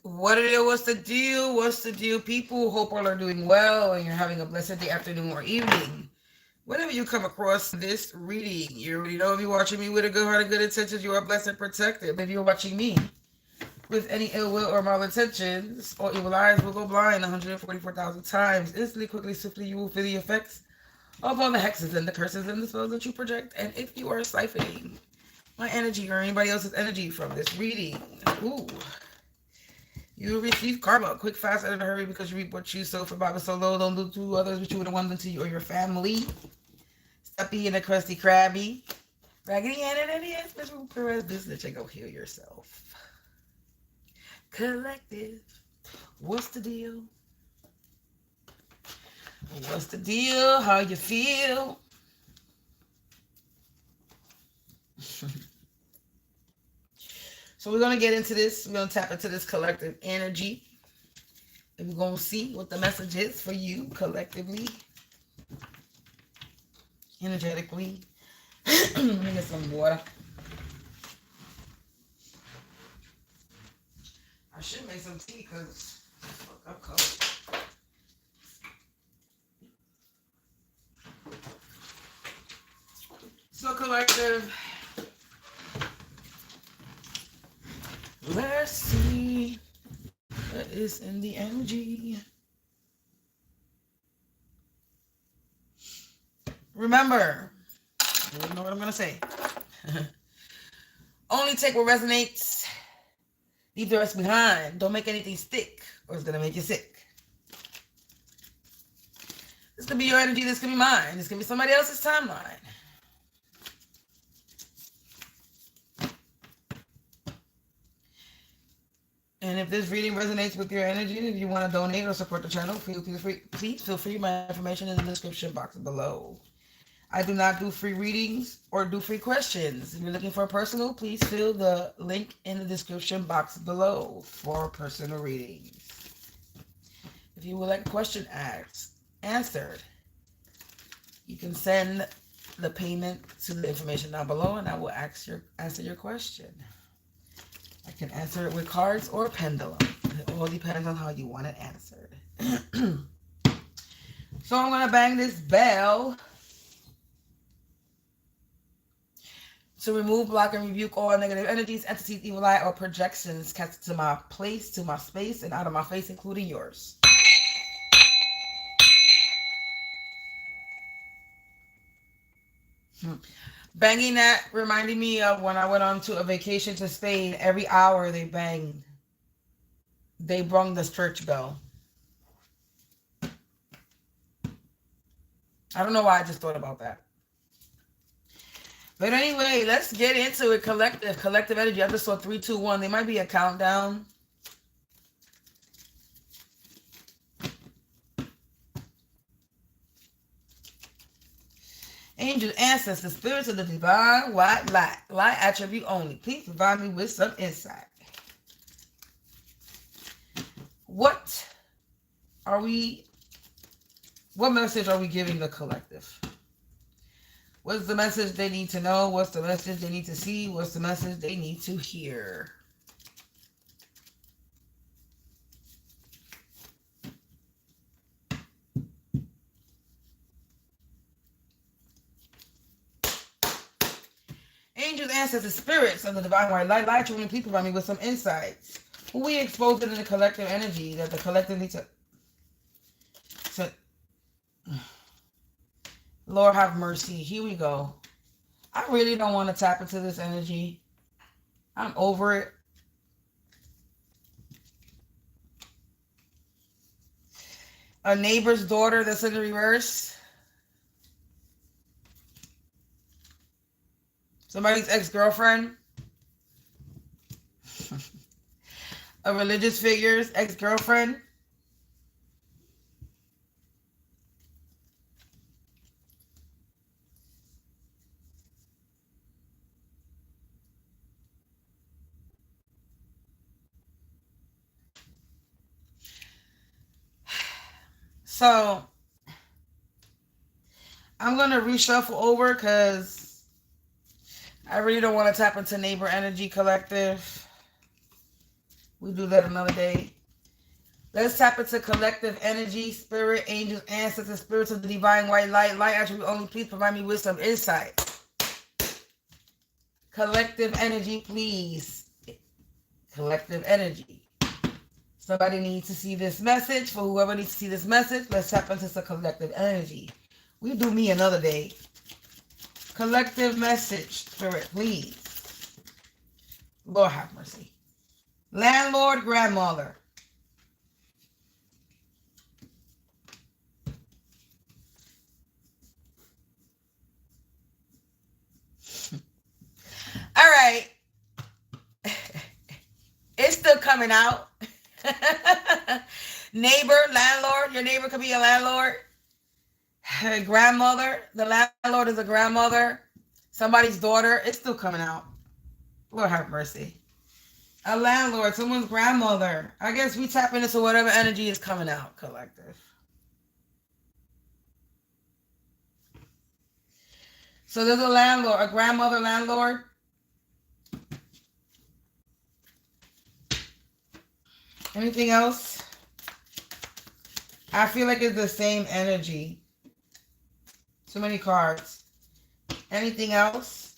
What it is, what's the deal? What's the deal, people? Hope all are doing well and you're having a blessed day, afternoon, or evening. Whenever you come across this reading, you already know if you're watching me with a good heart and good intentions, you are blessed and protected. But if you're watching me with any ill will or malintentions, or evil eyes will go blind 144,000 times. Instantly, quickly, swiftly, you will feel the effects of all the hexes and the curses and the spells that you project. And if you are siphoning my energy or anybody else's energy from this reading, ooh, you will receive karma quick, fast, and in a hurry, because you reap what you sow. For Bible so low, don't do to others what you would have wanted to you or your family. Steppy and the crusty crabby. Raggedy Ann and any special Perez business. And go heal yourself. Collective. What's the deal? What's the deal? How you feel? So we're going to get into this. We're going to tap into this collective energy. And we're going to see what the message is for you collectively. Energetically. Let me get some water. I should make some tea because I'm cold. So collective. Let's see what is in the energy. Remember, you know what I'm going to say. Only take what resonates. Leave the rest behind. Don't make anything stick, or it's going to make you sick. This could be your energy. This could be mine. This could be somebody else's timeline. And if this reading resonates with your energy, and if you want to donate or support the channel, please feel free. My information is in the description box below. I do not do free readings or do free questions. If you're looking for a personal, please fill the link in the description box below for personal readings. If you would like a question answered, you can send the payment to the information down below, and I will answer your question. I can answer it with cards or pendulum. It all depends on how you want it answered. So I'm going to bang this bell to remove, block, and rebuke all negative energies, entities, evil eye, or projections cast to my place, to my space, and out of my face, including yours. Banging that reminded me of when I went on to a vacation to Spain. Every hour they banged. They rung the church bell. I don't know why I just thought about that. But anyway, let's get into it. Collective energy. I just saw 3, 2, 1. There might be a countdown. Angels, ancestors, spirits of the divine white light. Light attribute only. Please provide me with some insight. What message are we giving the collective? What's the message they need to know? What's the message they need to see? What's the message they need to hear? Angels, ancestors, spirits of the divine white light, light children, please provide me with some insights. Who we exposed in the collective energy that the collective needs to Lord have mercy. Here we go. I really don't want to tap into this energy. I'm over it. A neighbor's daughter that's in the reverse. Somebody's ex-girlfriend. A religious figure's ex-girlfriend. So I'm going to reshuffle over because I really don't want to tap into neighbor energy collective. We do that another day. Let's tap into collective energy, spirit, angels, ancestors, spirits of the divine white light. Light attribute only, please provide me with some insight. Collective energy, please. Collective energy. Somebody needs to see this message. For whoever needs to see this message, let's tap into some collective energy. We do me another day. Collective message, spirit, please. Lord have mercy. Landlord, grandmother. All right. It's still coming out. Neighbor, landlord. Your neighbor could be a landlord. Grandmother. The landlord is a grandmother. Somebody's daughter. It's still coming out. Lord have mercy. A landlord. Someone's grandmother. I guess we tap into whatever energy is coming out. Collective. So there's a landlord. A grandmother landlord. Anything else? I feel like it's the same energy. Too many cards. Anything else?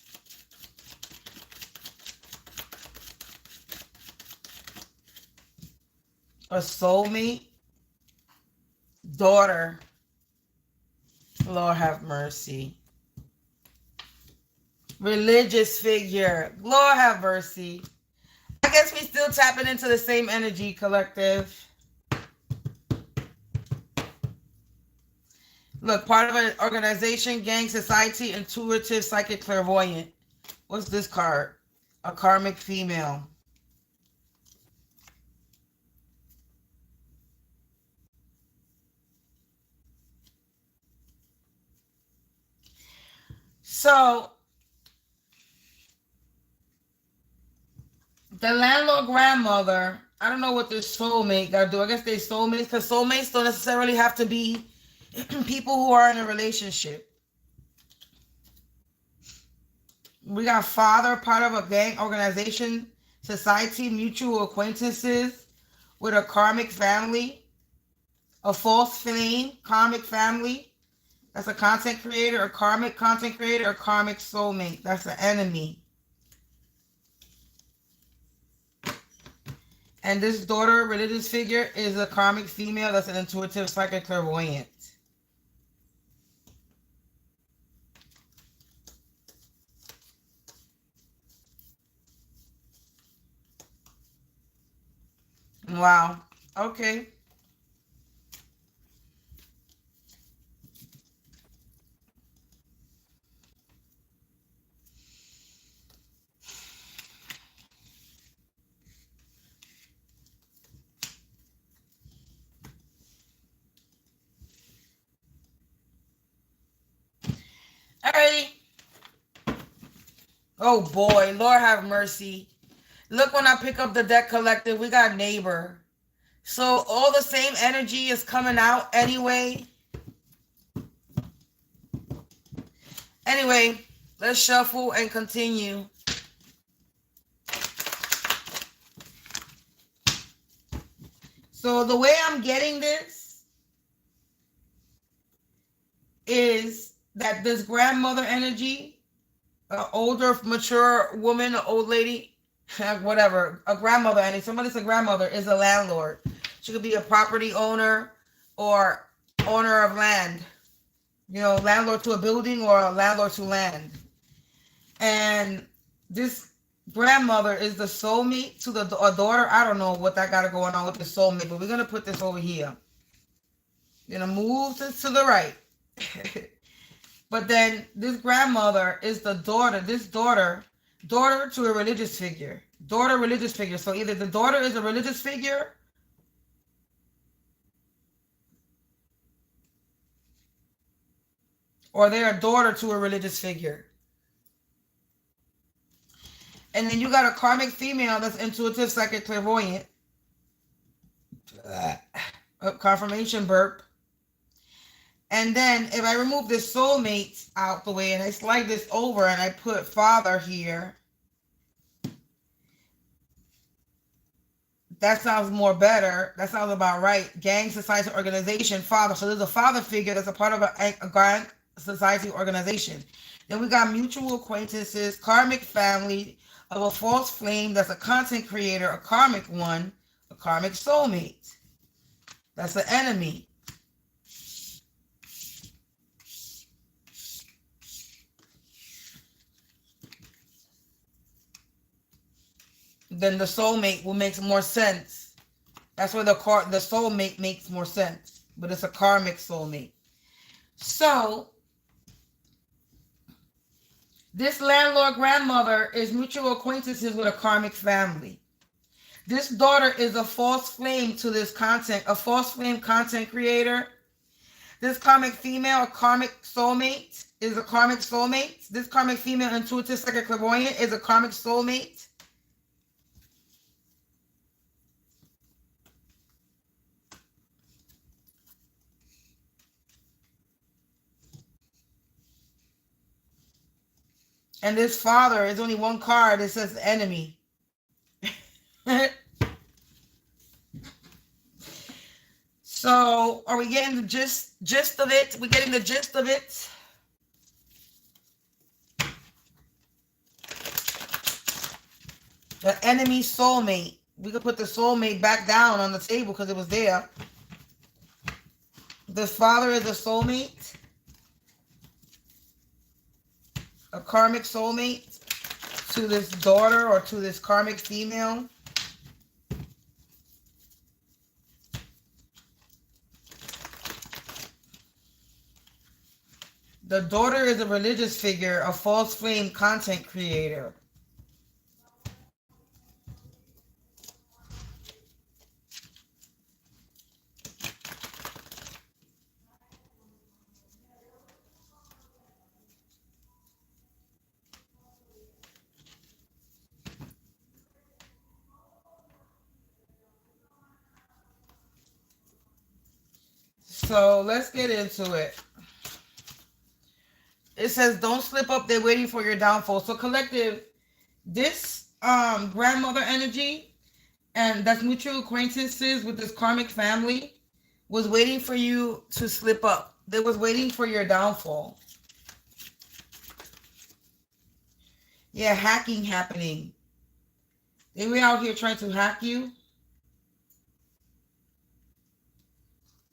A soulmate? Daughter. Lord have mercy. Religious figure. Lord have mercy. I guess we still tapping into the same energy, collective. Look, part of an organization, gang, society, intuitive, psychic, clairvoyant. What's this card? A karmic female. So, the landlord grandmother, I don't know what this soulmate got to do. I guess they soulmates, because soulmates don't necessarily have to be people who are in a relationship. We got father, part of a gang, organization, society, mutual acquaintances with a karmic family, a false flame, karmic family. That's a content creator, a karmic content creator, a karmic soulmate. That's an enemy. And this daughter, religious figure, is a karmic female. That's an intuitive, psychic, clairvoyant. Wow. Okay. Alrighty. Oh boy, Lord have mercy. Look, when I pick up the deck collective, we got neighbor. So all the same energy is coming out anyway. Anyway, let's shuffle and continue. So the way I'm getting this is that this grandmother energy, an older, mature woman, an old lady, whatever, a grandmother, and somebody's a grandmother, is a landlord. She could be a property owner or owner of land. You know, landlord to a building or a landlord to land. And this grandmother is the soulmate to the daughter. I don't know what that got going on with the soulmate, but we're going to put this over here. We're going to move this to the right. But then this grandmother is the daughter, daughter to a religious figure. Daughter, religious figure. So either the daughter is a religious figure or they're a daughter to a religious figure. And then you got a karmic female that's intuitive, psychic, clairvoyant. Confirmation burp. And then if I remove this soulmate out the way and I slide this over and I put father here, That sounds more better. That sounds about right. Gang, society, organization, father. So there's a father figure that's a part of a gang, society, organization. Then we got mutual acquaintances, karmic family of a false flame that's a content creator, a karmic one, a karmic soulmate. That's the enemy. Then the soulmate will make more sense. That's where the soulmate makes more sense. But it's a karmic soulmate. So this landlord grandmother is mutual acquaintances with a karmic family. This daughter is a false flame to this content, a false flame content creator. This karmic female, a karmic soulmate, is a karmic soulmate. This karmic female, intuitive, psychic, clairvoyant, is a karmic soulmate. And this father is only one card. It says enemy. So, are we getting the gist of it? We getting the gist of it? The enemy soulmate. We could put the soulmate back down on the table because it was there. The father is a soulmate. A karmic soulmate to this daughter or to this karmic female. The daughter is a religious figure, a false flame content creator. So let's get into it. It says, don't slip up. They're waiting for your downfall. So collective, this grandmother energy, and that's mutual acquaintances with this karmic family, was waiting for you to slip up. They was waiting for your downfall. Yeah, hacking happening. They were out here trying to hack you.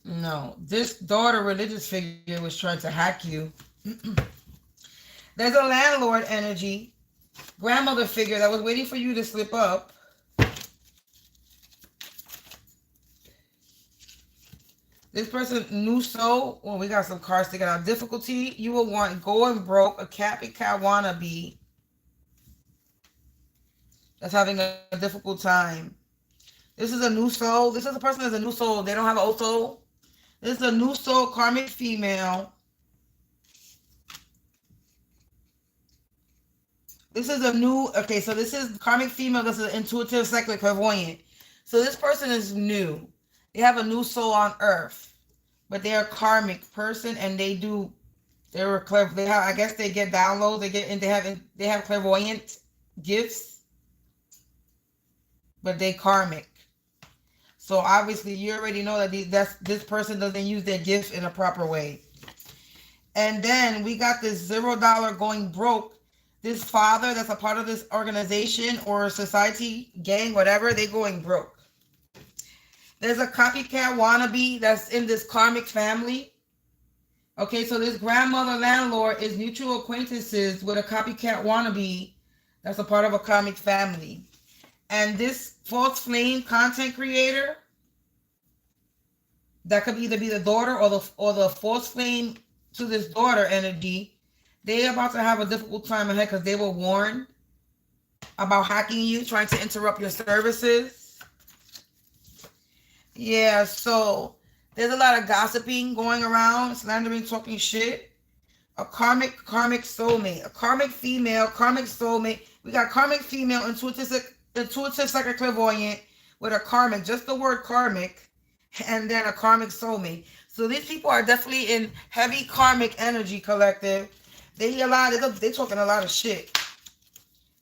No, this daughter religious figure was trying to hack you. There's a landlord energy, grandmother figure that was waiting for you to slip up. This person, new soul. Well, we got some cards sticking out. Difficulty. You will want going broke. A Capricorn wannabe that's having a difficult time. This is a new soul. This is a person that's a new soul. They don't have an old soul. This is a new soul karmic female. This is a new, okay, so this is karmic female. This is intuitive, psychic, clairvoyant. So this person is new. They have a new soul on earth, but they're a karmic person, and they have, I guess they get downloads, they have clairvoyant gifts, but they karmic. So obviously you already know that this person doesn't use their gifts in a proper way. And then we got this $0 going broke. This father that's a part of this organization or society, gang, whatever, they going broke. There's a copycat wannabe that's in this karmic family. Okay, so this grandmother landlord is mutual acquaintances with a copycat wannabe that's a part of a karmic family. And this false flame content creator, that could either be the daughter or the false flame to this daughter energy. They're about to have a difficult time ahead because they were warned about hacking you, trying to interrupt your services. Yeah, so there's a lot of gossiping going around, slandering, talking shit. A karmic soulmate, a karmic female, karmic soulmate. We got karmic female, intuitive, psychic, clairvoyant with a karmic, just the word karmic, and then a karmic soulmate. So these people are definitely in heavy karmic energy, collective. They're talking a lot of shit.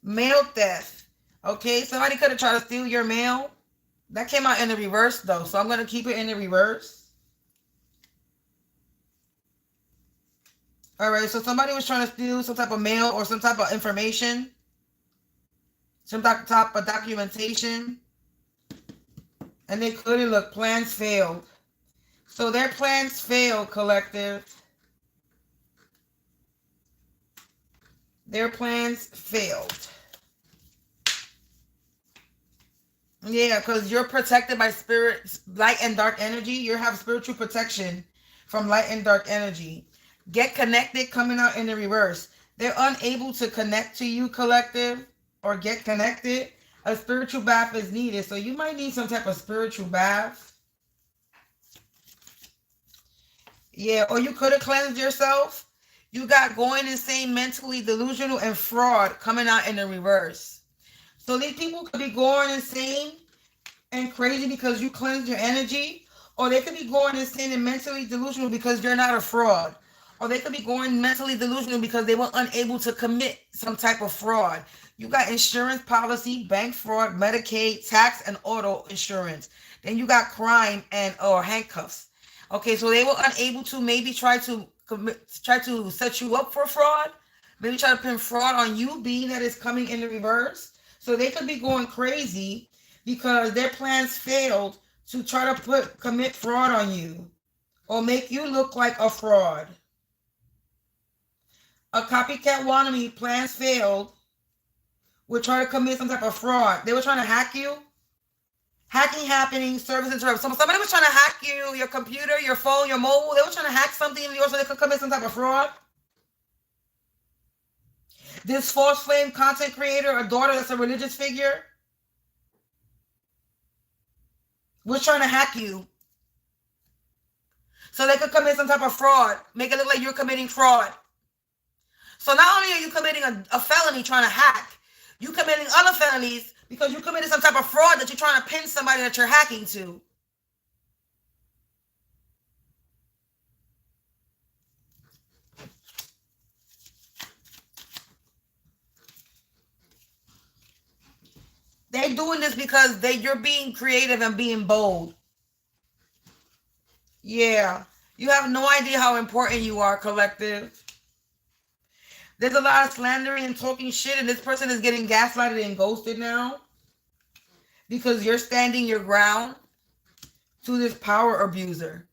Mail theft. Okay, somebody could have tried to steal your mail. That came out in the reverse, though, so I'm going to keep it in the reverse. All right, so somebody was trying to steal some type of mail or some type of information, some type of documentation, and they couldn't. Look, plans failed. So their plans failed, collective. Their plans failed. Yeah, because you're protected by spirit, light and dark energy. You have spiritual protection from light and dark energy. Get connected, coming out in the reverse. They're unable to connect to you, collective, or get connected. A spiritual bath is needed. So you might need some type of spiritual bath. Yeah, or you could have cleansed yourself. You got going insane, mentally delusional, and fraud coming out in the reverse. So these people could be going insane and crazy because you cleansed your energy, or they could be going insane and mentally delusional because you're not a fraud, or they could be going mentally delusional because they were unable to commit some type of fraud. You got insurance policy, bank fraud, Medicaid, tax, and auto insurance. Then you got crime and or handcuffs. Okay, so they were unable to maybe try to set you up for fraud, maybe try to pin fraud on you, being that it's coming in the reverse. So they could be going crazy because their plans failed to try to commit fraud on you or make you look like a fraud. A copycat wannabe, plans failed, would try to commit some type of fraud. They were trying to hack you. Hacking happening, service interruption. So somebody was trying to hack you, your computer, your phone, your mobile. They were trying to hack something of yours so they could commit some type of fraud. This false flame content creator, a daughter that's a religious figure, was trying to hack you so they could commit some type of fraud, make it look like you're committing fraud. So not only are you committing a felony trying to hack, you committing other felonies because you committed some type of fraud that you're trying to pin somebody that you're hacking to. They're doing this because you're being creative and being bold. Yeah. You have no idea how important you are, collective. There's a lot of slandering and talking shit, and this person is getting gaslighted and ghosted now because you're standing your ground to this power abuser.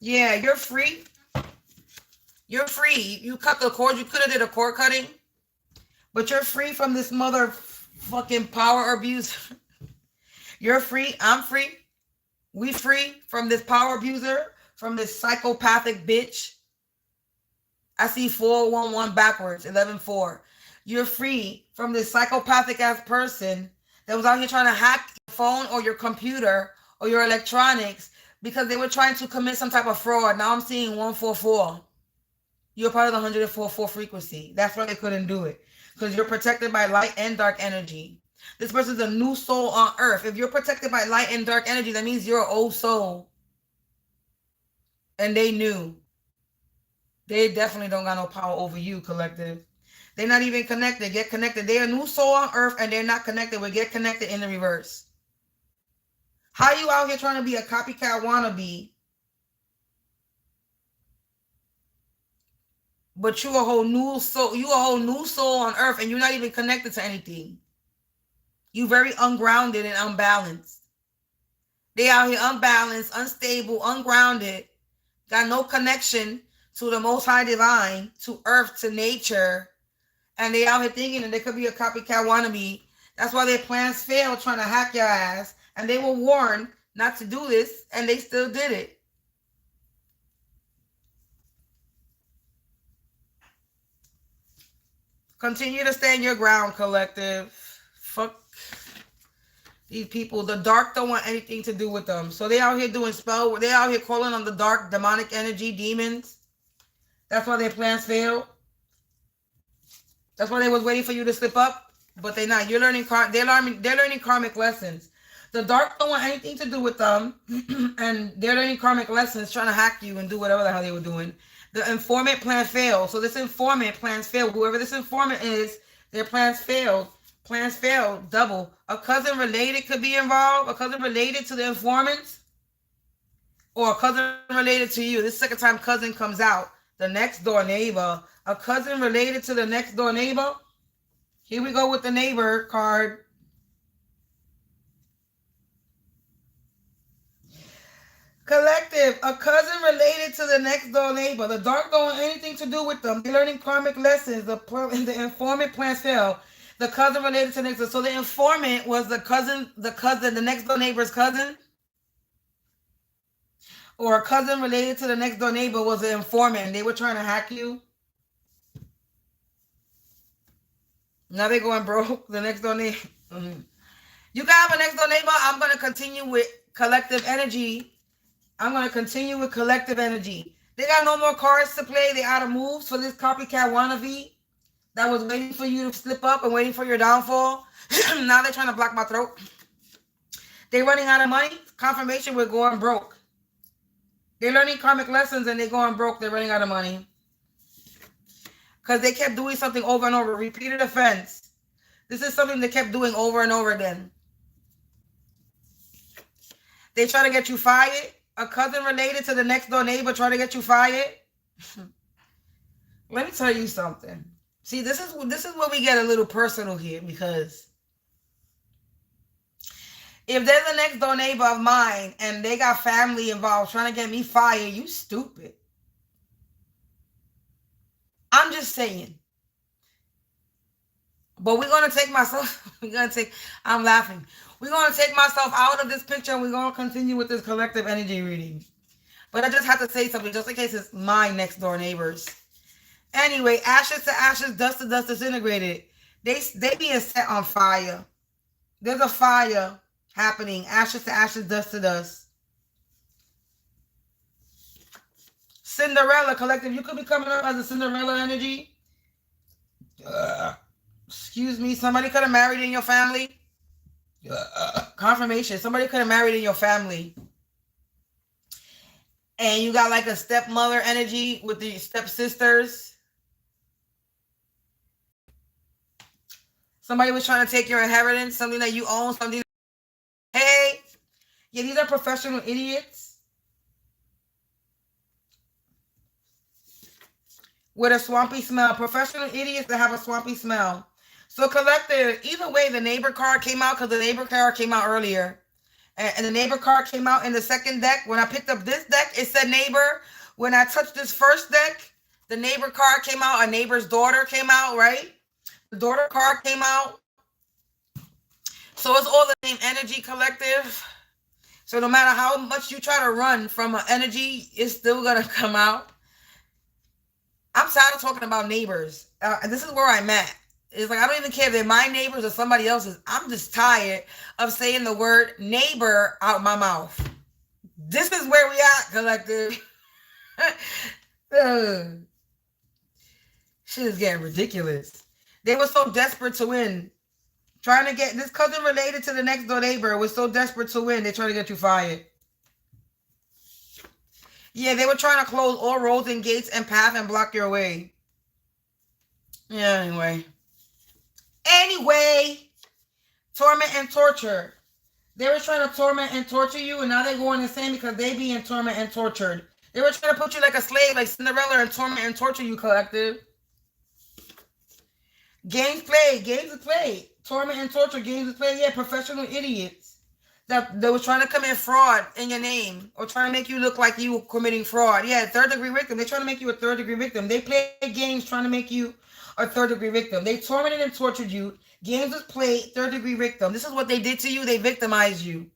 Yeah, you're free. You're free. You cut the cord. You could have did a cord cutting, but you're free from this motherfucking power abuser. You're free. I'm free. We free from this power abuser, from this psychopathic bitch. I see 411 backwards, 11-4. You're free from this psychopathic ass person that was out here trying to hack your phone or your computer or your electronics because they were trying to commit some type of fraud. Now I'm seeing 144. You're part of the 144 frequency. That's why they couldn't do it, because you're protected by light and dark energy. This person's a new soul on earth. If you're protected by light and dark energy, that means you're an old soul. And they knew. They definitely don't got no power over you, collective. They're not even connected. Get connected. They're a new soul on earth and they're not connected. We get connected in the reverse. How you out here trying to be a copycat wannabe, but you a whole new soul. You a whole new soul on earth and you're not even connected to anything. You very ungrounded and unbalanced. They out here unbalanced, unstable, ungrounded, got no connection to the Most High Divine, to earth, to nature. And they out here thinking that they could be a copycat wannabe. That's why their plans failed, trying to hack your ass. And they were warned not to do this, and they still did it. Continue to stand your ground, collective. Fuck these people. The dark don't want anything to do with them. So they out here doing spell. They out here calling on the dark, demonic energy, demons. That's why their plans failed. That's why they was waiting for you to slip up, but they're not. You're learning. They're learning karmic lessons. The dark don't want anything to do with them, and they're learning karmic lessons, trying to hack you and do whatever the hell they were doing. The informant plan failed. So this informant plans failed. Whoever this informant is, their plans failed. Plans fail. Double. A cousin related could be involved. A cousin related to the informants. Or a cousin related to you. This second time cousin comes out. The next door neighbor. A cousin related to the next door neighbor. Here we go with the neighbor card. Collective, a cousin related to the next door neighbor. The dark don't want anything to do with them. They're learning karmic lessons. The informant plans fail. The cousin related to the next door. So the informant was the next door neighbor's cousin. Or a cousin related to the next door neighbor was an informant and they were trying to hack you. Now they're going broke. The next door neighbor. You can have a next door neighbor. I'm going to continue with collective energy. I'm going to continue with collective energy. They got no more cards to play. They out of moves for this copycat wannabe that was waiting for you to slip up and waiting for your downfall. Now they're trying to block my throat. They're running out of money. Confirmation, we're going broke. They're learning karmic lessons and they're going broke. They're running out of money. Because they kept doing something over and over. Repeated offense. This is something they kept doing over and over again. They try to get you fired. A cousin related to the next door neighbor trying to get you fired. Let me tell you something. See, this is where we get a little personal here, because if there's a next door neighbor of mine and they got family involved trying to get me fired, you stupid. I'm just saying. But we're going to take myself, I'm laughing. We're going to take myself out of this picture and we're going to continue with this collective energy reading. But I just have to say something just in case it's my next door neighbors. Anyway, ashes to ashes, dust to dust, disintegrated. They being set on fire. There's a fire happening. Ashes to ashes, dust to dust. Cinderella collective. You could be coming up as a Cinderella energy. Excuse me. Somebody could have married in your family. Confirmation. Somebody could have married in your family. And you got like a stepmother energy with the stepsisters. Somebody was trying to take your inheritance, something that you own, something. Hey, yeah, these are professional idiots with a swampy smell. Professional idiots that have a swampy smell. So collective, either way, the neighbor card came out because the neighbor card came out earlier. And the neighbor card came out in the second deck. When I picked up this deck, it said neighbor. When I touched this first deck, the neighbor card came out. A neighbor's daughter came out, right? The daughter card came out. So it's all the same energy, collective. So no matter how much you try to run from an energy, it's still going to come out. I'm tired of talking about neighbors. And this is where I'm at. It's like, I don't even care if they're my neighbors or somebody else's. I'm just tired of saying the word neighbor out my mouth. This is where we at, collective. Shit is getting ridiculous. They were so desperate to win. Trying to get this cousin related to the next door neighbor was so desperate to win. They're trying to get you fired. Yeah, they were trying to close all roads and gates and path and block your way. Yeah, Anyway, torment and torture. They were trying to torment and torture you, and now they're going insane because they be in torment and tortured. They were trying to put you like a slave, like Cinderella, and torment and torture you, collective. Games played. Games is played. Torment and torture. Games is played. Yeah, professional idiots that was trying to commit fraud in your name or trying to make you look like you were committing fraud. Yeah, third-degree victim. They're trying to make you a third-degree victim. They play games trying to make you a third-degree victim. They tormented and tortured you. Games was played, third-degree victim. This is what they did to you. They victimized you.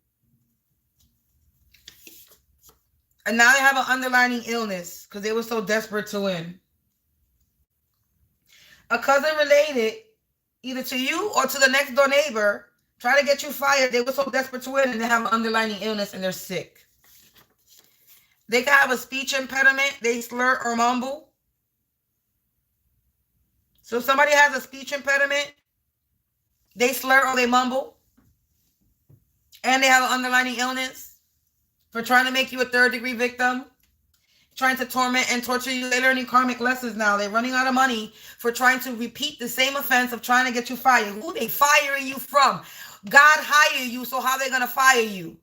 And now they have an underlying illness because they were so desperate to win. A cousin related either to you or to the next door neighbor try to get you fired. They were so desperate to win and they have an underlying illness and they're sick. They can have a speech impediment. They slur or mumble. So if somebody has a speech impediment, they slur or they mumble. And they have an underlying illness for trying to make you a third-degree victim. trying to torment and torture you. They're learning karmic lessons now. They're running out of money for trying to repeat the same offense of trying to get you fired. Who they firing you from? God hired you, so how they going to fire you?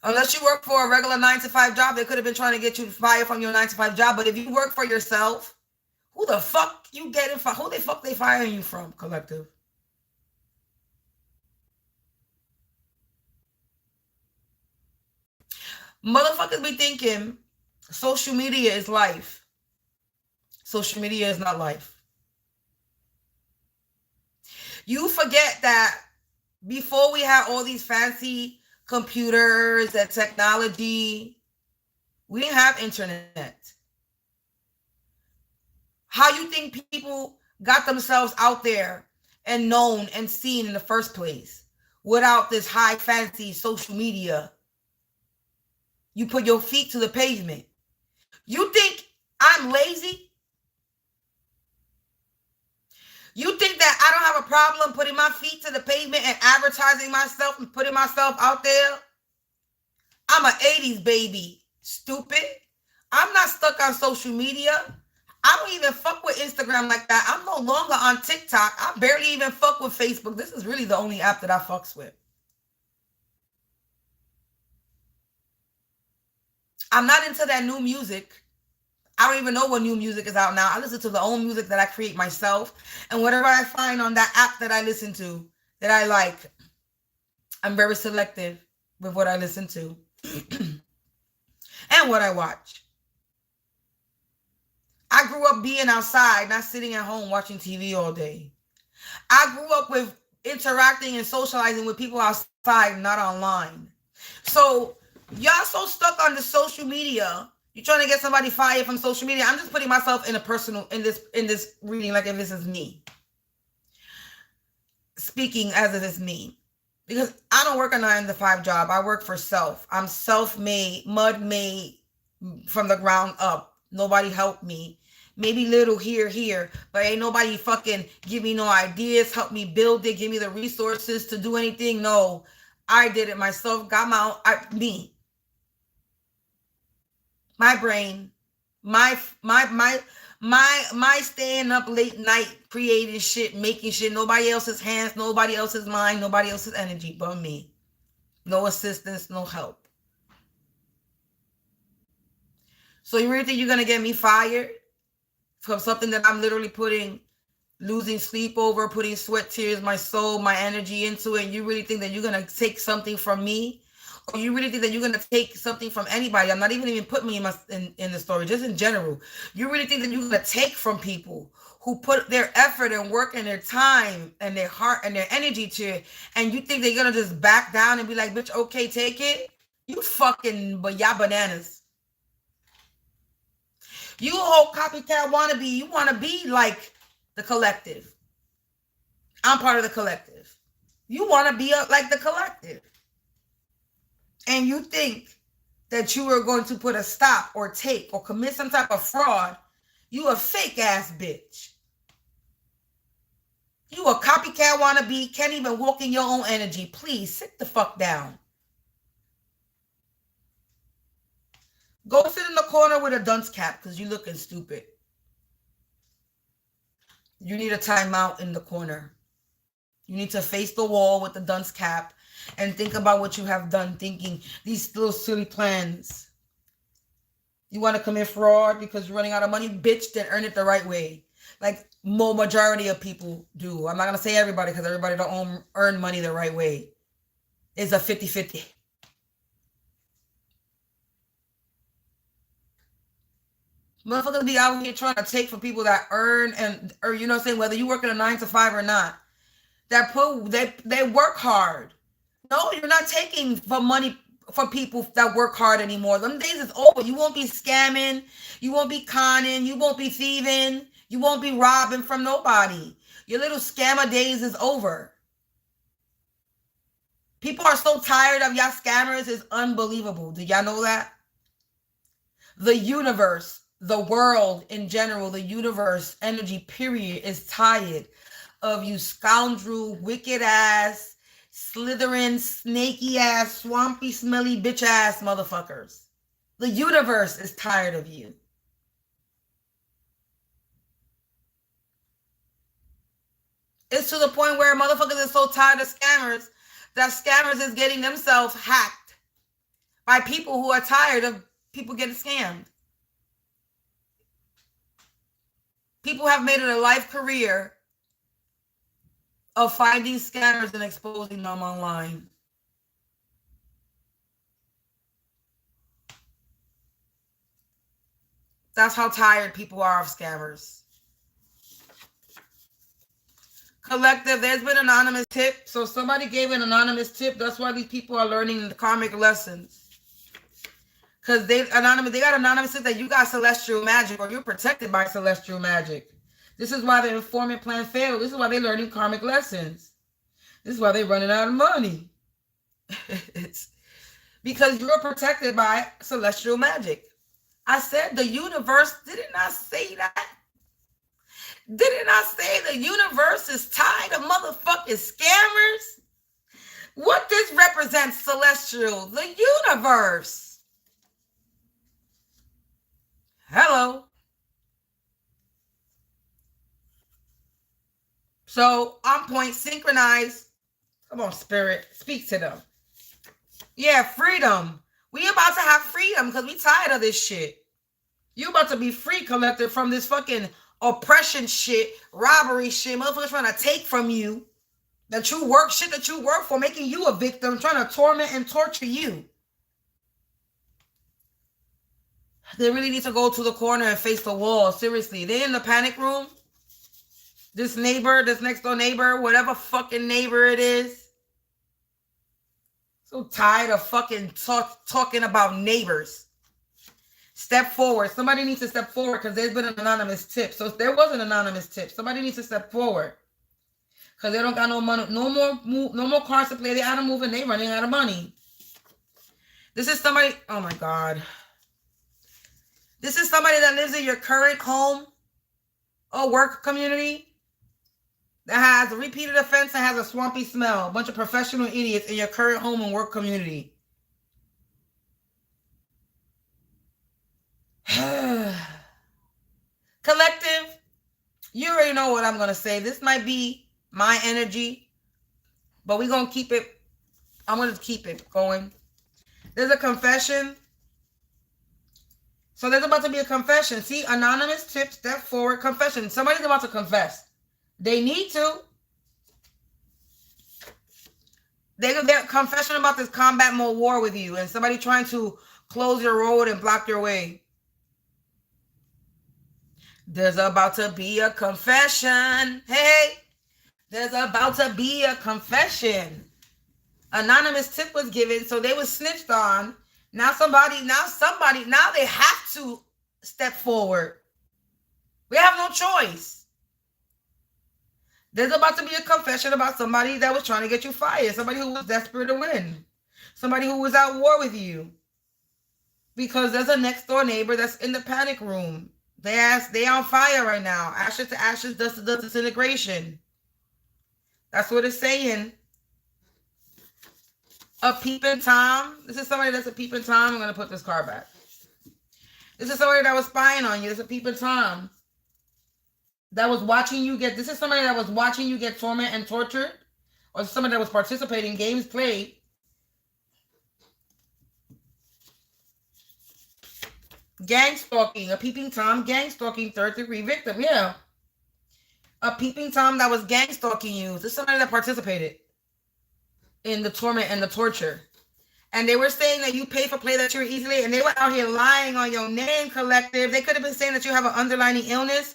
Unless you work for a regular 9-to-5 job, they could have been trying to get you fired from your 9-to-5 job. But if you work for yourself, who the fuck you getting fired? Who the fuck they firing you from, collective? Motherfuckers be thinking social media is life. Social media is not life. You forget that before we had all these fancy computers and technology, we didn't have internet. How you think people got themselves out there and known and seen in the first place without this high fancy social media? You put your feet to the pavement. You think I'm lazy? You think that I don't have a problem putting my feet to the pavement and advertising myself and putting myself out there? I'm an 80s baby, stupid. I'm not stuck on social media. I don't even fuck with Instagram like that. I'm no longer on TikTok. I barely even fuck with Facebook. This is really the only app that I fucks with. I'm not into that new music. I don't even know what new music is out now. I listen to the old music that I create myself. And whatever I find on that app that I listen to, that I like, I'm very selective with what I listen to and what I watch. I grew up being outside, not sitting at home watching TV all day. I grew up with interacting and socializing with people outside, not online. So y'all so stuck on the social media. You're trying to get somebody fired from social media. I'm just putting myself in a personal, in this reading, like if this is me. Speaking as if it's me. Because I don't work a 9-to-5 job. I work for self. I'm self-made, mud-made from the ground up. Nobody helped me. Maybe little here, but ain't nobody fucking give me no ideas, help me build it, give me the resources to do anything. No, I did it myself, got me. My brain, my staying up late night, creating shit, making shit, nobody else's hands, nobody else's mind, nobody else's energy but me. No assistance, no help. So you really think you're gonna get me fired from something that I'm literally losing sleep over, putting sweat, tears, my soul, my energy into it? And you really think that you're gonna take something from me? Or you really think that you're gonna take something from anybody? I'm not even putting me in the story, just in general. You really think that you're gonna take from people who put their effort and work and their time and their heart and their energy to it, and you think they're gonna just back down and be like, bitch, okay, take it? You fucking bananas. You whole copycat wannabe, you want to be like the collective. I'm part of the collective. You want to be like the collective. And you think that you are going to put a stop or take or commit some type of fraud. You a fake ass bitch. You a copycat wannabe, can't even walk in your own energy. Please sit the fuck down. Go sit in the corner with a dunce cap because you're looking stupid. You need a timeout in the corner. You need to face the wall with the dunce cap and think about what you have done, thinking these little silly plans. You want to commit fraud because you're running out of money? Bitch, then earn it the right way. Like majority of people do. I'm not going to say everybody because everybody don't earn money the right way. It's a 50-50. Motherfuckers be out here trying to take from people that earn or you know what I'm saying, whether you work in a 9-to-5 or not, they work hard. No, you're not taking for money from people that work hard anymore. Them days is over. You won't be scamming, you won't be conning, you won't be thieving, you won't be robbing from nobody. Your little scammer days is over. People are so tired of y'all scammers, it's unbelievable. Did y'all know that? The universe, the world in general, the universe, energy, period, is tired of you scoundrel, wicked ass, slithering, snaky ass, swampy, smelly, bitch ass motherfuckers. The universe is tired of you. It's to the point where motherfuckers are so tired of scammers that scammers is getting themselves hacked by people who are tired of people getting scammed. People have made it a life career of finding scammers and exposing them online. That's how tired people are of scammers. Collective, there's been anonymous tip. So somebody gave an anonymous tip. That's why these people are learning the karmic lessons. Because they got anonymous tip that you got celestial magic or you're protected by celestial magic. This is why the informant plan failed. This is why they're learning karmic lessons. This is why they're running out of money. It's because you're protected by celestial magic. I said the universe, didn't I say that? Didn't I say the universe is tired of motherfucking scammers? What this represents, celestial? The universe. Hello. So, on point, synchronize. Come on, spirit. Speak to them. Yeah, freedom. We about to have freedom because we tired of this shit. You about to be free, collective, from this fucking oppression shit, robbery shit, motherfuckers trying to take from you, that you work, shit that you work for, making you a victim, trying to torment and torture you. They really need to go to the corner and face the wall. Seriously, they in the panic room. This neighbor, this next door neighbor, whatever fucking neighbor it is. So tired of fucking talking about neighbors. Step forward. Somebody needs to step forward because there's been an anonymous tip. So if there was an anonymous tip, somebody needs to step forward. Because they don't got no money, no more cards to play. They're out of moving. They're running out of money. This is somebody, oh my God. This is somebody that lives in your current home or work community that has a repeated offense and has a swampy smell. A bunch of professional idiots in your current home and work community. Collective, you already know what I'm going to say. This might be my energy, but we're going to keep it. I'm going to keep it going. There's a confession. So there's about to be a confession. See, anonymous tip, step forward, confession. Somebody's about to confess. They need to. They're confession about this combat mode war with you and somebody trying to close your road and block your way. There's about to be a confession. Hey, there's about to be a confession. Anonymous tip was given, so they were snitched on. Now they have to step forward. We have no choice. There's about to be a confession about somebody that was trying to get you fired. Somebody who was desperate to win. Somebody who was at war with you. Because there's a next door neighbor that's in the panic room. They on fire right now. Ashes to ashes, dust to dust, disintegration. That's what it's saying. A peeping Tom. This is somebody that's a peeping Tom. I'm going to put this card back. This is somebody that was spying on you. It's a peeping Tom. That was watching you get. This is somebody that was watching you get tormented and tortured. Or somebody that was participating in games played. Gang stalking, a peeping Tom, gang stalking, third degree victim. Yeah. A peeping Tom that was gang stalking you. This is somebody that participated in the torment and the torture. And they were saying that you pay for play that you're easily, and they were out here lying on your name, collective. They could have been saying that you have an underlying illness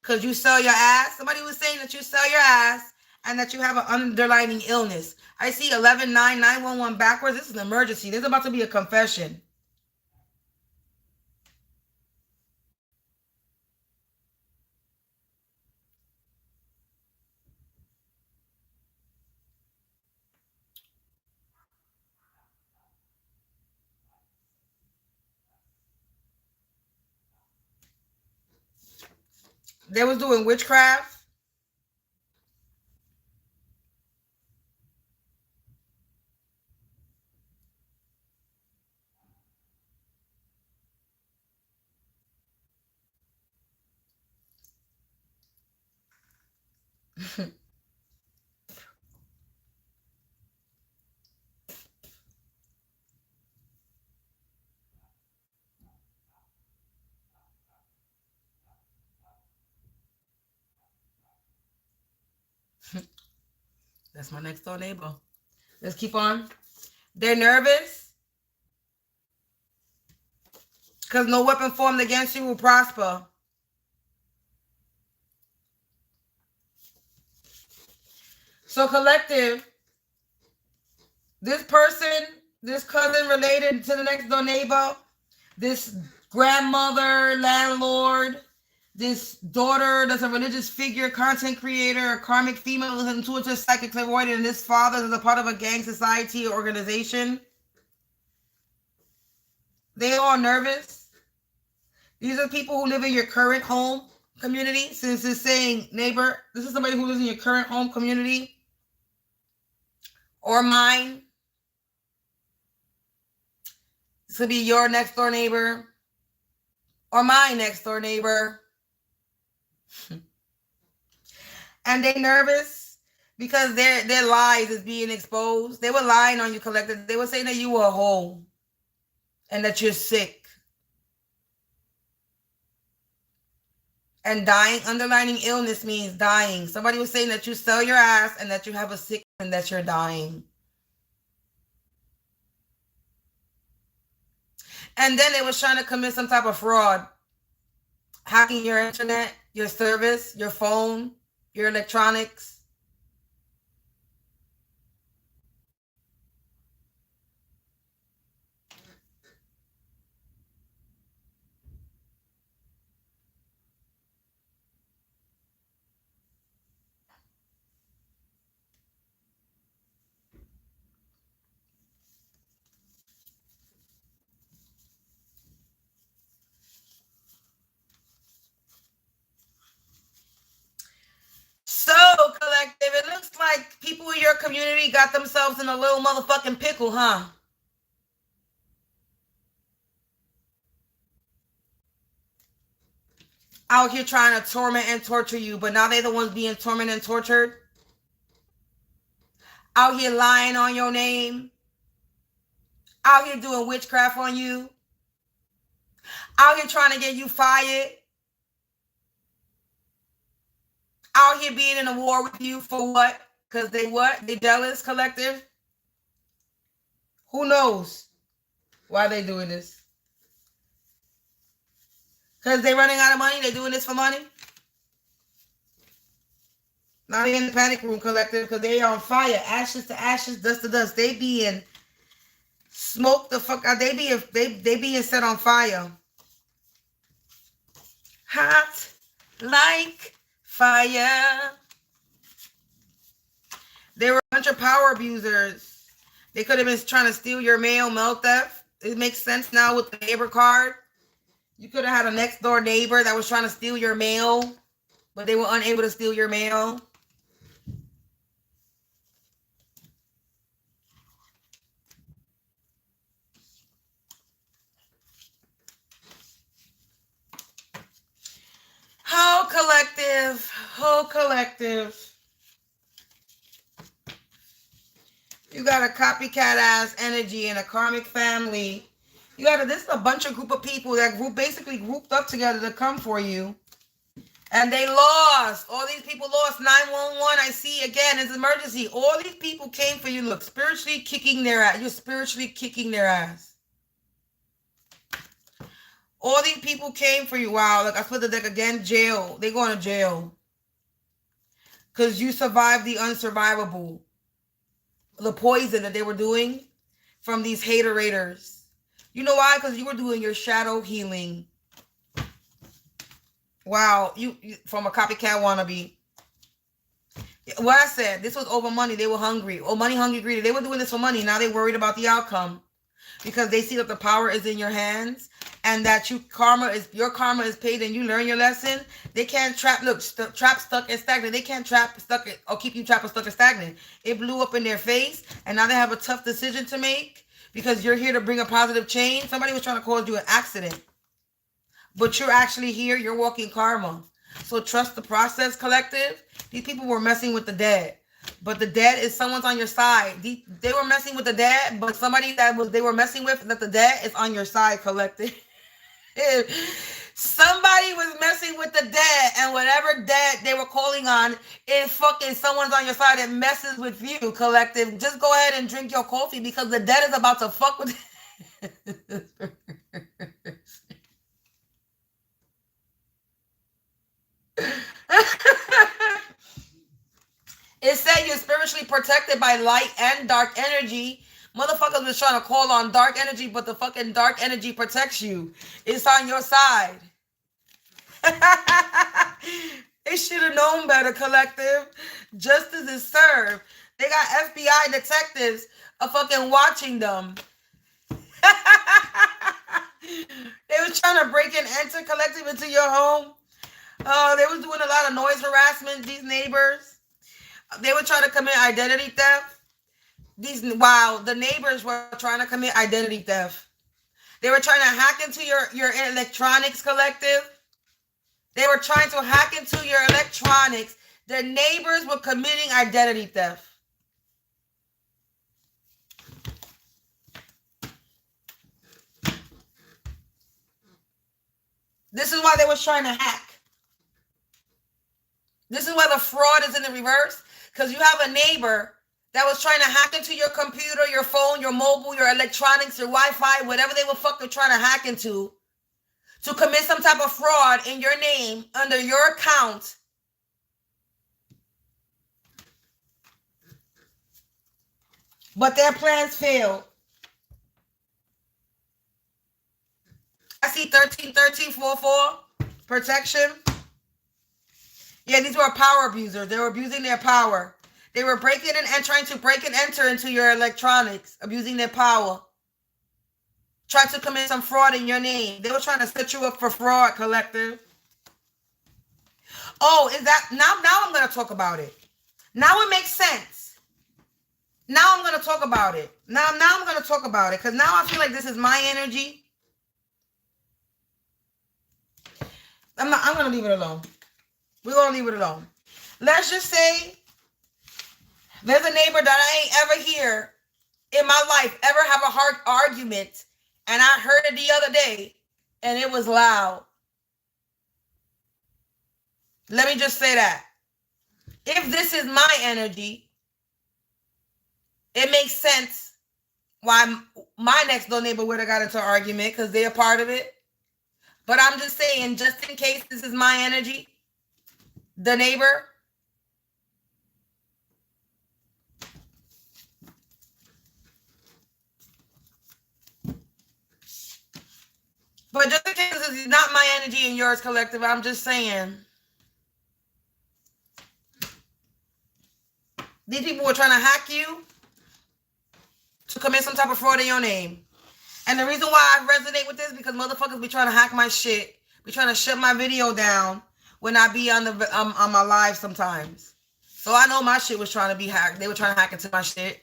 because you sell your ass. Somebody was saying that you sell your ass and that you have an underlying illness. I see 119911 backwards. This is an emergency. There's about to be a confession. They was doing witchcraft. That's my next door neighbor. Let's keep on. They're nervous because no weapon formed against you will prosper. So collective, this person, this cousin related to the next door neighbor, this grandmother, landlord, this daughter that's a religious figure, content creator, a karmic female who's intuitive, psychic, clairvoyant, and this father is a part of a gang, society, or organization. They are nervous. These are people who live in your current home community. Since it's saying neighbor, this is somebody who lives in your current home community or mine. This could be your next door neighbor or my next door neighbor. And they nervous because their lies is being exposed. They were lying on you, collective. They were saying that you were whole and that you're sick. And dying, underlining illness means dying. Somebody was saying that you sell your ass and that you have a sickness and that you're dying. And then they was trying to commit some type of fraud. Hacking your internet, your service, your phone, your electronics. So, collective, it looks like people in your community got themselves in a little motherfucking pickle, huh? Out here trying to torment and torture you, but now they're the ones being tormented and tortured. Out here lying on your name. Out here doing witchcraft on you. Out here trying to get you fired. Out here being in a war with you for what? Because they what? They jealous, collective? Who knows why they doing this? Because they running out of money? They doing this for money? Now they in the panic room, collective, because they on fire. Ashes to ashes, dust to dust. They being smoked the fuck out. They being set on fire. Hot like fire. They were a bunch of power abusers. They could have been trying to steal your mail theft. It makes sense now with the neighbor card. You could have had a next door neighbor that was trying to steal your mail, but they were unable to steal your mail. Oh, collective. Oh, collective. You got a copycat ass energy in a karmic family. This is a bunch of group of people that basically grouped up together to come for you. And they lost. All these people lost. 911, I see again, it's emergency. All these people came for you. Look, spiritually kicking their ass. You're spiritually kicking their ass. All these people came for you. Wow, look, I split the deck again. Jail. They going to jail. Because you survived the unsurvivable. The poison that they were doing from these haterators. You know why? Because you were doing your shadow healing. Wow, you from a copycat wannabe. What I said, this was over money. They were hungry. Oh, money, hungry, greedy. They were doing this for money. Now they're worried about the outcome. Because they see that the power is in your hands. And that your karma is paid and you learn your lesson. They can't trap, trap, stuck, and stagnant. They can't trap, stuck, or keep you trapped or stuck and stagnant. It blew up in their face. And now they have a tough decision to make. Because you're here to bring a positive change. Somebody was trying to cause you an accident. But you're actually here. You're walking karma. So trust the process, collective. These people were messing with the dead. But the dead is someone's on your side. They were messing with the dead. But somebody they were messing with, that the dead is on your side, collective. Somebody was messing with the dead, and whatever dead they were calling on, it fucking someone's on your side that messes with you, collective. Just go ahead and drink your coffee because the dead is about to fuck with. It said you're spiritually protected by light and dark energy. Motherfuckers was trying to call on dark energy, but the fucking dark energy protects you. It's on your side. They should have known better, collective. Justice is served. They got FBI detectives fucking watching them. They was trying to break and enter, collective, into your home. Oh, they was doing a lot of noise harassment, these neighbors. They were trying to commit identity theft. The neighbors were trying to commit identity theft. They were trying to hack into your electronics, collective. They were trying to hack into your electronics. The neighbors were committing identity theft. This is why they was trying to hack. This is why the fraud is in the reverse. Because you have a neighbor that was trying to hack into your computer, your phone, your mobile, your electronics, your Wi-Fi, whatever they were fucking trying to hack into, to commit some type of fraud in your name, under your account. But their plans failed. I see 13-13-44, protection. Yeah, these were power abusers. They were abusing their power. They were breaking and trying to break and enter into your electronics, abusing their power. Trying to commit some fraud in your name. They were trying to set you up for fraud, collective. Oh, is that now I'm going to talk about it. Now it makes sense. Now I'm going to talk about it. Now I'm going to talk about it because now I feel like this is my energy. I'm going to leave it alone. We're going to leave it alone. Let's just say there's a neighbor that I ain't ever hear in my life ever have a hard argument. And I heard it the other day and it was loud. Let me just say that. If this is my energy, it makes sense why my next door neighbor would have got into an argument because they're a part of it. But I'm just saying, just in case this is my energy, the neighbor. But just in case this is not my energy and yours, collective, I'm just saying. These people were trying to hack you to commit some type of fraud in your name. And the reason why I resonate with this is because motherfuckers be trying to hack my shit. Be trying to shut my video down when I be on my live sometimes. So I know my shit was trying to be hacked. They were trying to hack into my shit.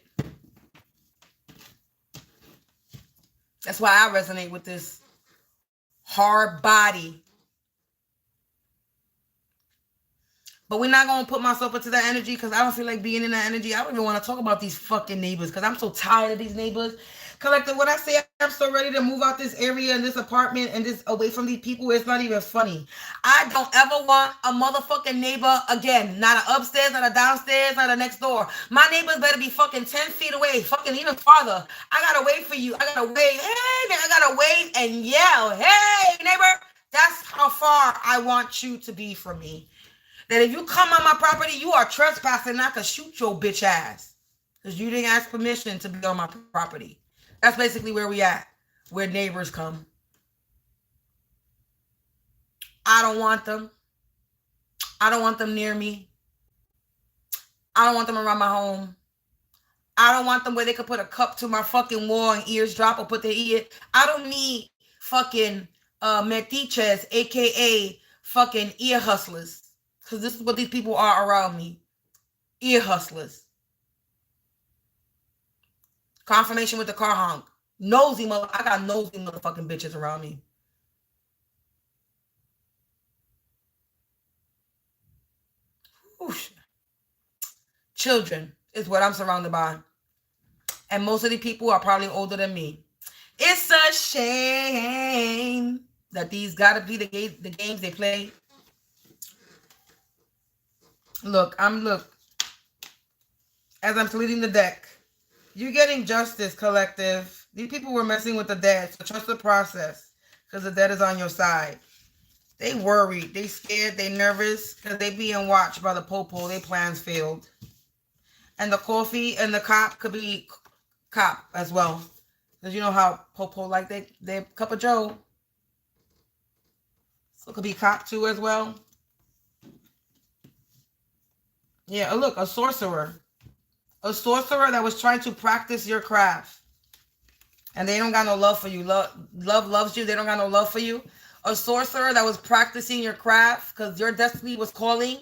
That's why I resonate with this hard body. But we're not going to put myself into that energy because I don't feel like being in that energy. I don't even want to talk about these fucking neighbors because I'm so tired of these neighbors. Collective, when I say I'm so ready to move out this area and this apartment and this away from these people, it's not even funny. I don't ever want a motherfucking neighbor again. Not an upstairs, not a downstairs, not a next door. My neighbors better be fucking 10 feet away, fucking even farther. I gotta wait for you. I gotta wait. Hey, I gotta wait and yell, hey, neighbor. That's how far I want you to be from me. That if you come on my property, you are trespassing and I can shoot your bitch ass. Because you didn't ask permission to be on my property. That's basically where we at, where neighbors come. I don't want them. I don't want them near me. I don't want them around my home. I don't want them where they could put a cup to my fucking wall and eavesdrop or put their ear. I don't need fucking metiches, aka fucking ear hustlers. Because this is what these people are around me. Ear hustlers. Confirmation with the car honk. Nosy mother. I got nosy motherfucking bitches around me. Whoosh. Children is what I'm surrounded by. And most of the people are probably older than me. It's a shame. that these gotta be the games they play. Look, as I'm flipping the deck, you're getting justice, collective. These people were messing with the dead, so trust the process, because the dead is on your side. They worried, they scared, they nervous, because they being watched by the popo. Their plans failed. And the coffee and the cop could be cop as well. Because you know how popo like they cup of joe. So it could be cop too as well. Yeah, look, a sorcerer. A sorcerer that was trying to practice your craft. And they don't got no love for you. Love loves you. They don't got no love for you. A sorcerer that was practicing your craft because your destiny was calling.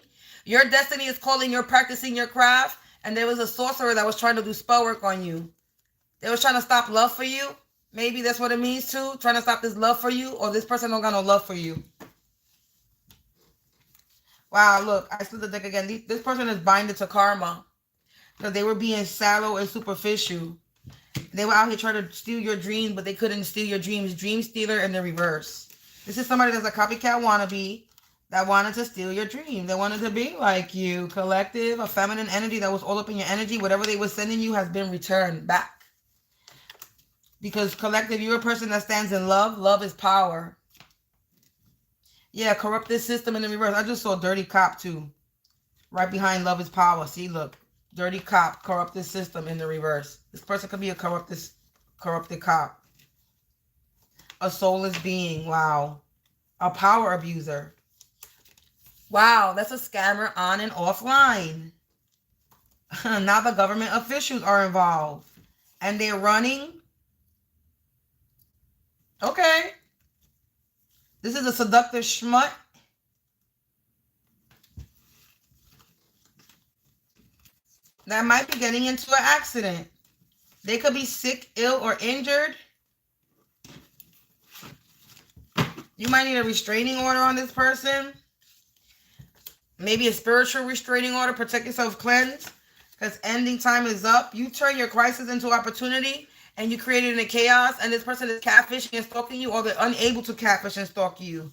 Your destiny is calling. You're practicing your craft. And there was a sorcerer that was trying to do spell work on you. They was trying to stop love for you. Maybe that's what it means too. Trying to stop this love for you. Or this person don't got no love for you. Wow, look. I slid the deck again. This person is binded to karma. Because they were being shallow and superficial. They were out here trying to steal your dreams, but they couldn't steal your dreams. Dream stealer in the reverse. This is somebody that's a copycat wannabe that wanted to steal your dream. They wanted to be like you. Collective, a feminine energy that was all up in your energy. Whatever they were sending you has been returned back. Because collective, you're a person that stands in love. Love is power. Yeah, corrupt this system in the reverse. I just saw dirty cop too. Right behind love is power. See, look. Dirty cop, corrupted system in the reverse. This person could be a corrupted cop. A soulless being. Wow. A power abuser. Wow, that's a scammer on and offline. Now the government officials are involved. And they're running. Okay. This is a seductive schmutt. That might be getting into an accident. They could be sick, ill, or injured. You might need a restraining order on this person. Maybe a spiritual restraining order. Protect yourself, cleanse. Because ending time is up. You turn your crisis into opportunity. And you create it in a chaos. And this person is catfishing and stalking you. Or they're unable to catfish and stalk you.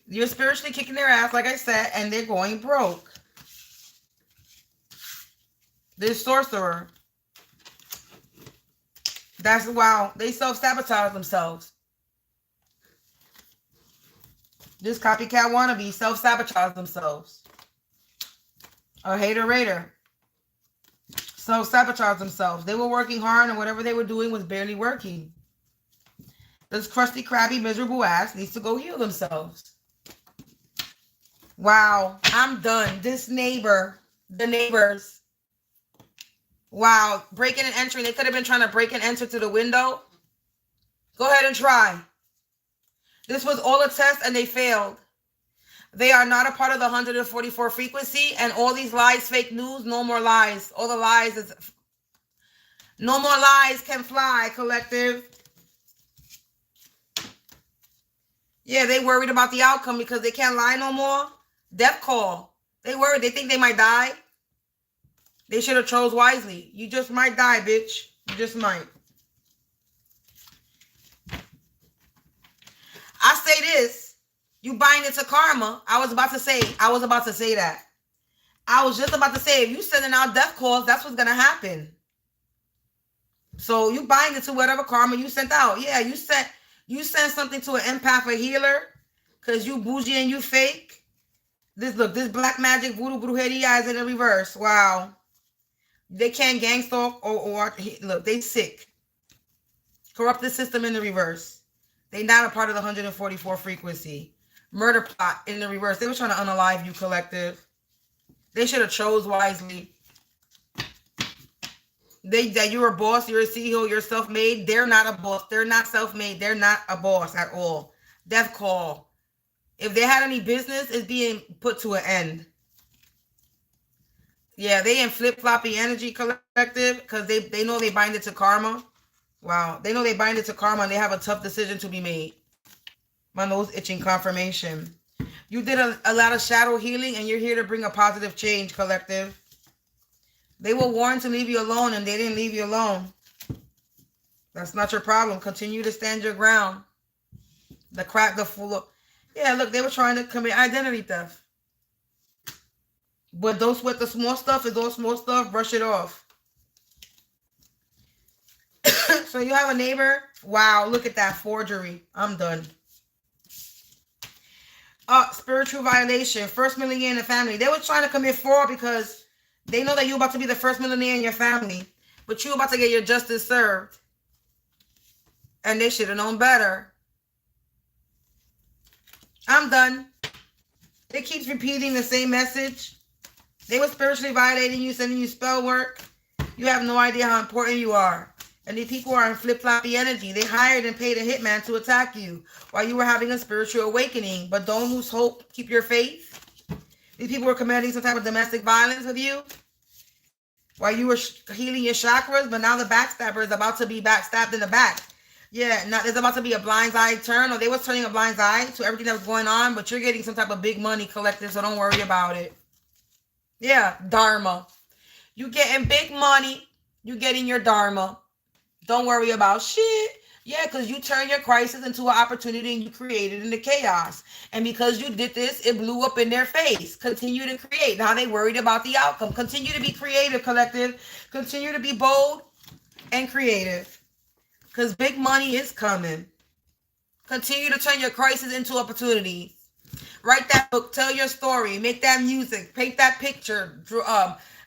You're spiritually kicking their ass, like I said. And they're going broke. This sorcerer. That's wow. They self-sabotage themselves. This copycat wannabe self-sabotage themselves. A hater-rater. Self-sabotage themselves. They were working hard and whatever they were doing was barely working. This crusty, crabby, miserable ass needs to go heal themselves. Wow. I'm done. This neighbor. The neighbors. Wow, breaking and entering. They could have been trying to break and enter to the window. Go ahead and try. This was all a test and they failed. They are not a part of the 144 frequency and all these lies, fake news, no more lies. All the lies is... No more lies can fly, collective. Yeah, they worried about the outcome because they can't lie no more. Death call. They worried. They think they might die. They should have chose wisely. You just might die, bitch. You just might. I say this. You bind into karma. I was about to say that. I was just about to say, if you sending out death calls, that's what's going to happen. So you bind it to whatever karma you sent out. Yeah, you sent something to an empath or healer because you bougie and you fake. This black magic voodoo brujeria is in the reverse. Wow. They can't gang stalk or look, they sick. Corrupt the system in the reverse. They not a part of the 144 frequency. Murder plot in the reverse. They were trying to unalive you, collective. They should have chose wisely. That you're a boss, you're a CEO, you're self-made. They're not a boss. They're not self-made. They're not a boss at all. Death call. If they had any business, it's being put to an end. Yeah, they in flip-floppy energy, collective, because they know they bind it to karma. Wow. They know they bind it to karma and they have a tough decision to be made. My nose itching confirmation. You did a lot of shadow healing and you're here to bring a positive change, collective. They were warned to leave you alone and they didn't leave you alone. That's not your problem. Continue to stand your ground. The crack, the full of... Yeah, look, they were trying to commit identity theft. But those with the small stuff is all small stuff, brush it off. So you have a neighbor. Wow, look at that forgery. I'm done. Spiritual violation. First millionaire in the family. They were trying to commit fraud because they know that you're about to be the first millionaire in your family. But you're about to get your justice served. And they should have known better. I'm done. It keeps repeating the same message. They were spiritually violating you, sending you spell work. You have no idea how important you are. And these people are in flip-floppy energy. They hired and paid a hitman to attack you while you were having a spiritual awakening. But don't lose hope. Keep your faith. These people were committing some type of domestic violence with you while you were healing your chakras. But now the backstabber is about to be backstabbed in the back. Yeah, now there's about to be a blind eye turn. Or they was turning a blind eye to everything that was going on. But you're getting some type of big money collective, so don't worry about it. Yeah, Dharma. You getting big money. You getting your Dharma. Don't worry about shit. Yeah, because you turn your crisis into an opportunity and you created into chaos. And because you did this, it blew up in their face. Continue to create. Now they worried about the outcome. Continue to be creative, collective. Continue to be bold and creative. Because big money is coming. Continue to turn your crisis into opportunities. Write that book. Tell your story. Make that music. Paint that picture.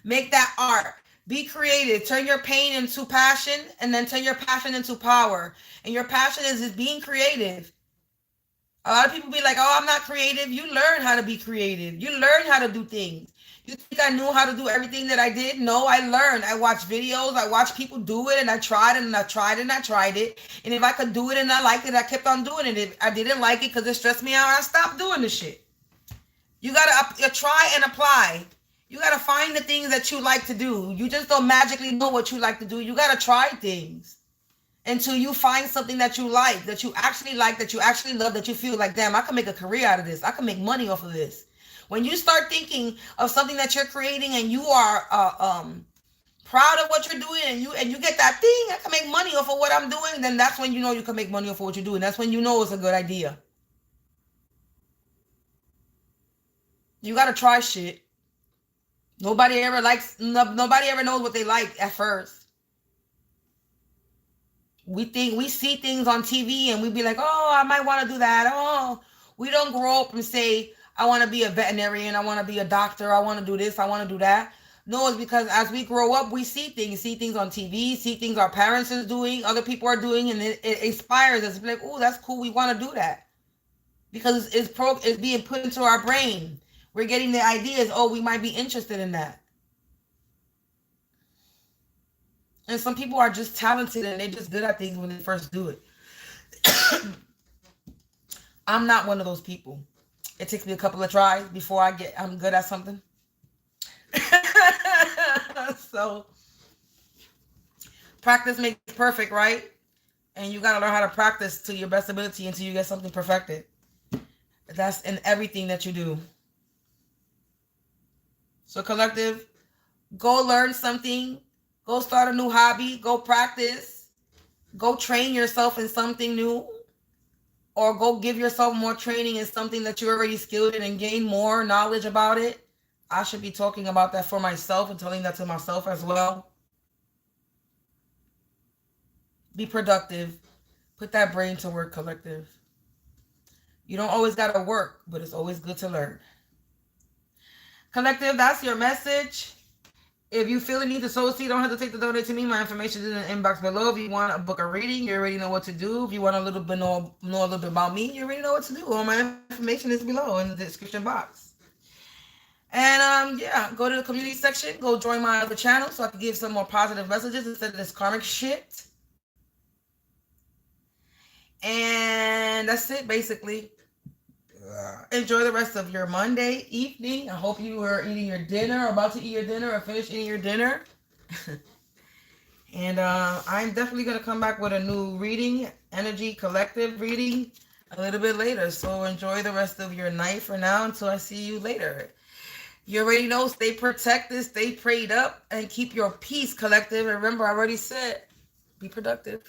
Make that art. Be creative. Turn your pain into passion, and then turn your passion into power. And your passion is being creative. A lot of people be like, oh, I'm not creative. You learn how to be creative. You learn how to do things. You think I knew how to do everything that I did? No, I learned. I watched videos. I watched people do it, and I tried it, and I tried it, and I tried it. And if I could do it and I liked it, I kept on doing it. If I didn't like it because it stressed me out, I stopped doing the shit. You got to try and apply. You got to find the things that you like to do. You just don't magically know what you like to do. You got to try things until you find something that you like, that you actually love, that you feel like, damn, I can make a career out of this. I can make money off of this. When you start thinking of something that you're creating and you are proud of what you're doing and you get that thing, I can make money off of what I'm doing, then that's when you know you can make money off of what you're doing. That's when you know it's a good idea. You got to try shit. Nobody ever knows what they like at first. We see things on TV and we be like, oh, I might want to do that. Oh, we don't grow up and say, I want to be a veterinarian. I want to be a doctor. I want to do this. I want to do that. No, it's because as we grow up, we see things on TV, see things our parents are doing, other people are doing, and it inspires us. Be like, oh, that's cool. We want to do that because it's being put into our brain. We're getting the ideas, oh, we might be interested in that. And some people are just talented and they're just good at things when they first do it. I'm not one of those people. It takes me a couple of tries before I'm good at something. So, practice makes perfect, right? And you got to learn how to practice to your best ability until you get something perfected. That's in everything that you do. So collective, go learn something, go start a new hobby, go practice, go train yourself in something new, or go give yourself more training in something that you're already skilled in and gain more knowledge about it. I should be talking about that for myself and telling that to myself as well. Be productive. Put that brain to work, collective. You don't always got to work, but it's always good to learn. Collective, that's your message. If you feel the need to sow a seed, don't hesitate to donate to me. My information is in the inbox below. If you want a book or reading, you already know what to do. If you want a little bit know a little bit about me, you already know what to do. All my information is below in the description box. And yeah, go to the community section. Go join my other channel so I can give some more positive messages instead of this karmic shit. And that's it, basically. Enjoy the rest of your Monday evening. I hope you are eating your dinner, or about to eat your dinner, or finish eating your dinner. And I'm definitely going to come back with a new reading, energy collective reading, a little bit later. So enjoy the rest of your night for now until I see you later. You already know, stay protected, stay prayed up, and keep your peace, collective. And remember, I already said, be productive.